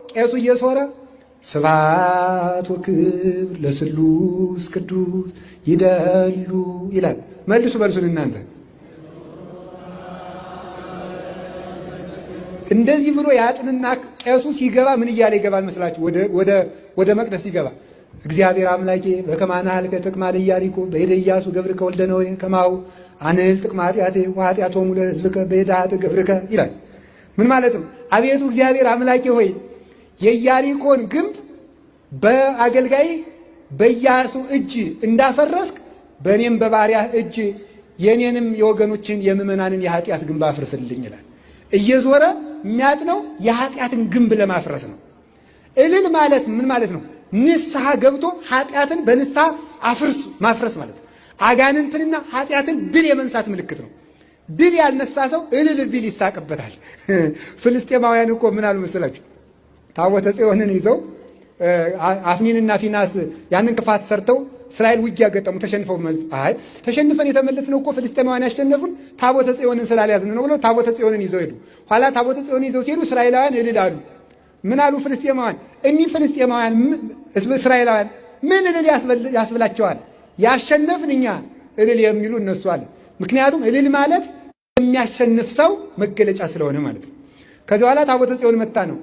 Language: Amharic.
ቄሱ እየሶረ ስብሐት ወክብር ለስሉስ ቅዱስ ይደሉ ይላል። መልሱ መልሱን እናንተ። እንደዚህ ብሎ ያጥንና ቄሱ ሲገባ ምን እያለ ይገባል መስላችሁ? ወደ መቅደስ ሲገባ እግዚአብሔር አምላኬ በከማና ሀልከ ጥቅማደ ኢያሪኮ በእደ ኢያሱ ገብርከ ወልደ ነዌ ከማሁ አንህል ጥቅመ ኃጢአቴ ወኃጢአቶሙ ለሕዝብከ በእደ ኃጥእ ገብርከ ይላል። ምን ማለት ነው? አቤቱ እግዚአብሔር አምላኬ ሆይ የኢያሪኮን ግንብ በአገልጋይ በኢያሱ እጅ እንዳፈረስክ በእኔም በባሪያህ እጅ የኔንም የወገኖችን የምዕመናንን የኃጢአት ግንብ አፍርስልኝ ይላል። እየዞረ የሚያጥነው የኃጢአትን ግንብ ለማፍረስ ነው። እልል ማለት ምን ማለት ነው? ንስሐ ገብቶ ኃጢአትን በንስሐ ማፍረስ ማለት ነው። አጋንንትንና ኃጢአትን ድል የመንሳት ምልክት ነው። ድል ያልነሳ ሰው እልል ቢል ይሳቅበታል። ፍልስጤማውያን እኮ ምን አሉ መሰላችሁ? ታቦተ ጽዮንን ይዘው አፍኒንና ፊናስ ያንን ክፋት ሰርተው እስራኤል ውጊያ ገጠሙ። ተሸንፈን የተመለስነው እኮ ፍልስጤማውያን ያሸነፉን ታቦተ ጽዮንን ስላልያዝን ነው ብለው ታቦተ ጽዮንን ይዘው ሄዱ። ኋላ ታቦተ ጽዮንን ይዘው ሲሄዱ እስራኤላውያን እልል አሉ። ምን አሉ ፍልስጤማውያን? እኒህ ፍልስጤማውያን እስራኤላውያን ምን እልል ያስብላቸዋል? ያሸነፍን እኛ እልል የሚሉ እነሱ አለ። ምክንያቱም እልል ማለት የሚያሸንፍ ሰው መገለጫ ስለሆነ ማለት ነው። ከዚህ በኋላ ታቦተ ጽዮን መጣ ነው